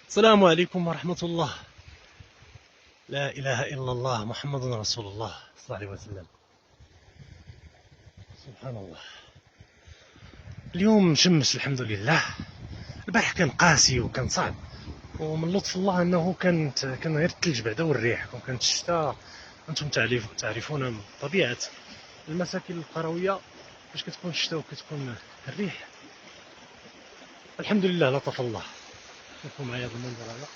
السلام عليكم ورحمة الله. لا إله إلا الله محمد رسول الله صلى الله عليه وسلم. سبحان الله. اليوم مشمس الحمد لله. البارح كان قاسي وكان صعب، ومن لطف الله أنه كان غير الثلج بعدا والريح، وكانت الشتاء. أنتم تعرفون طبيعة المساكن القروية فاش كتكون الشتاء وكتكون الريح. الحمد لله لطف الله. شوفوا معايا هذا المنظر هذا.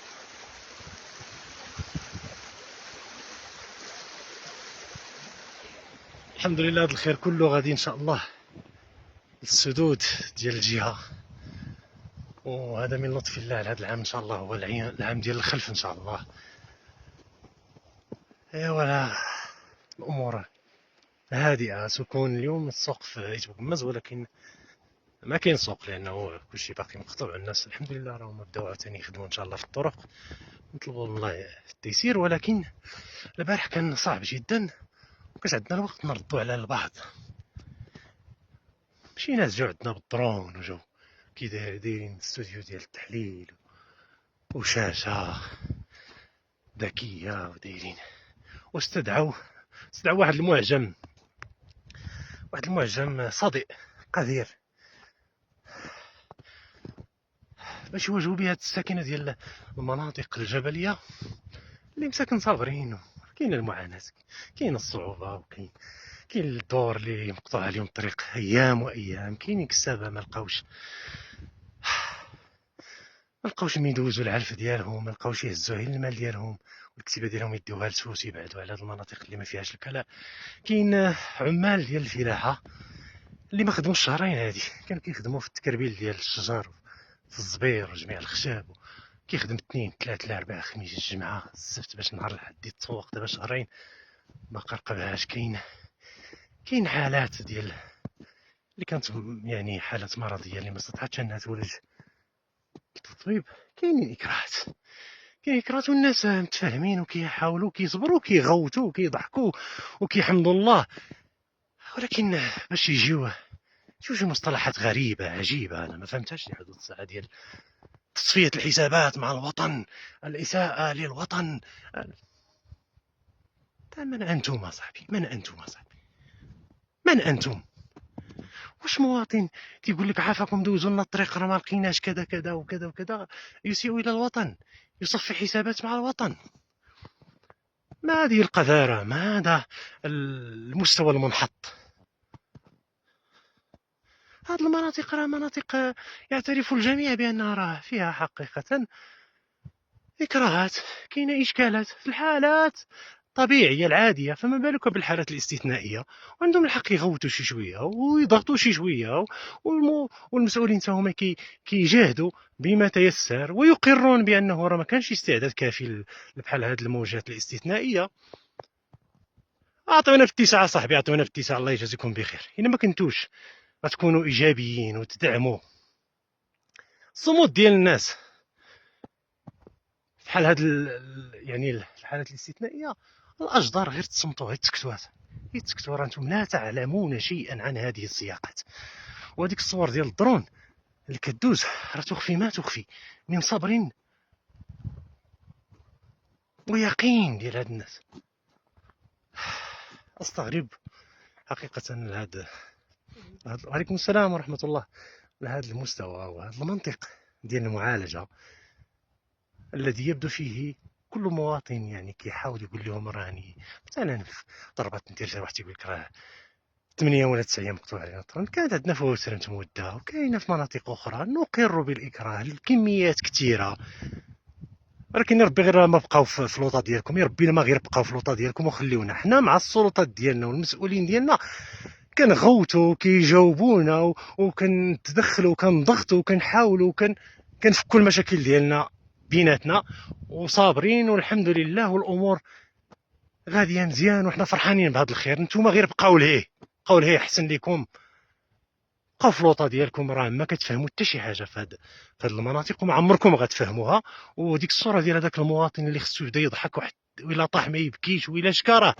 الحمد لله هذا الخير كله غادي إن شاء الله السدود ديال الجهة، وهذا من لطف الله لهذا العام ان شاء الله، هو العام ديال الخلف ان شاء الله. ولا الامور هادئه سكون. اليوم السوق في عيت بوكماز، ولكن ما كاين سوق لانه كلشي باقي مقطوع. الناس الحمد لله راهم بداو عاوتاني يخدموا ان شاء الله في الطرق، نطلبوا من الله التيسير. ولكن البارح كان صعب جدا، وكاش عندنا الوقت نردوا على البعض. ماشي ناس جاو عندنا بالدرون وجاو كي دايرين استوديو ديال التحليل وشاشه ذكيه ودايرين، واستدعوا واحد المعجم صديق قدير باش يواجهوا بها الساكنه ديال المناطق الجبليه اللي مساكن صابرين. كاين المعاناه، كاين الصعوبه، وكاين الدور اللي مقطوع عليهم الطريق ايام وايام. كاينين كسابه ما لقاوش من يدوزوا العلف ديالهم، ما لقاوش يهزوا غير المال ديالهم والكتيبه ديالهم يديوها لسوس يبعدوا على هاد المناطق اللي ما فيهاش الكلاء. كاين عمال ديال الفلاحه اللي ما خدموش شهرين هادي، كانوا كيخدموا في التكربيل ديال الشجر في الزبير وجميع الخشاب، كيخدم 2 3 4 خميس الجمعه السبت باش نهار الحد يتسوق. دابا شهرين ما قرقبهاش. كاين حالات ديال اللي كانت يعني حالات مرضيه اللي ما استطاعتش انها تولج التطبيب. كاين اكراهات والناس متفاهمين وكيحاولوا كيصبروا كيغوتوا وكيضحكوا وكيحمدوا الله. ولكن باش يجيو شي مصطلحات غريبه عجيبه انا ما فهمتهاش لحدود الساعه ديال تصفيه الحسابات مع الوطن، الاساءه للوطن. من انتم صاحبي؟ من انتم؟ واش مواطن تيقول لك عافاكم دوزوا لنا الطريق راه ما لقيناش كذا كذا وكذا وكذا يسيء الى الوطن، يصفي حسابات مع الوطن؟ ما هذه القذاره؟ ما هذا المستوى المنحط؟ هذه المناطق راه مناطق يعترف الجميع بانها راه فيها حقيقه إكراهات، كاينة إشكالات في الحالات الطبيعية العادية، فما بالك بالحالات الاستثنائية. وعندهم الحق يغوتوا شي شوية ويضغطوا شي شوية، والمسؤولين تا هما كيجاهدوا بما تيسر ويقرون بأنه راه ما كانش استعداد كافي بحال هاد الموجات الاستثنائية. أعطونا في اتساع صاحبي، أعطونا في اتساع، الله يجازيكم بخير. إلا ما كنتوش غتكونوا إيجابيين وتدعموا الصمود ديال الناس بحال هاد يعني الحالات الاستثنائيه، الاشجار غير تصمتوا، غير تسكتوا راه انتم لا تعلمون شيئا عن هذه السياقات. وهذيك الصور ديال الدرون اللي كدوز راه تخفي ما تخفي من صبر ويقين ديال هاد الناس. استغرب حقيقه لهذا. وعليكم السلام ورحمه الله. لهذا المستوى وهذا المنطق ديال المعالجه الذي يبدو فيه كل مواطن يعني كيحاول يقول لهم راني مثلا في ضربات ندير واحد تيقول لك راه 8 ولا 9 مقطوع علينا الطرن. كانت عندنا في وسرمت مده، وكاينه في مناطق اخرى نقر بالاكراه الكميات كثيره. ولكن ربي غير ما بقاو في الوطا ديالكم، يا ربي ما غير بقاو في الوطا ديالكم وخليونا حنا مع السلطات ديالنا والمسؤولين ديالنا كنغوتوا كيجاوبونا وكنتدخلوا وكنضغطوا وكنحاولوا كنفكوا المشاكل ديالنا بيناتنا وصابرين، والحمد لله والامور غاديه مزيان وحنا فرحانين بهذا الخير. نتوما غير بقاو لهيه احسن لكم. بقاو في الوطا ديالكم، راه ما كتفهموا حتى شي حاجه في هاد المناطق وما عمركم غتفهموها. وديك الصوره ديال هذاك المواطن اللي خصو يبدا يضحك وإلا طاح ما يبكيش وإلا شكا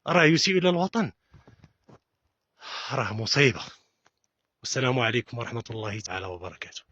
راه يسيء الى الوطن، راه مصيبه. والسلام عليكم ورحمه الله تعالى وبركاته.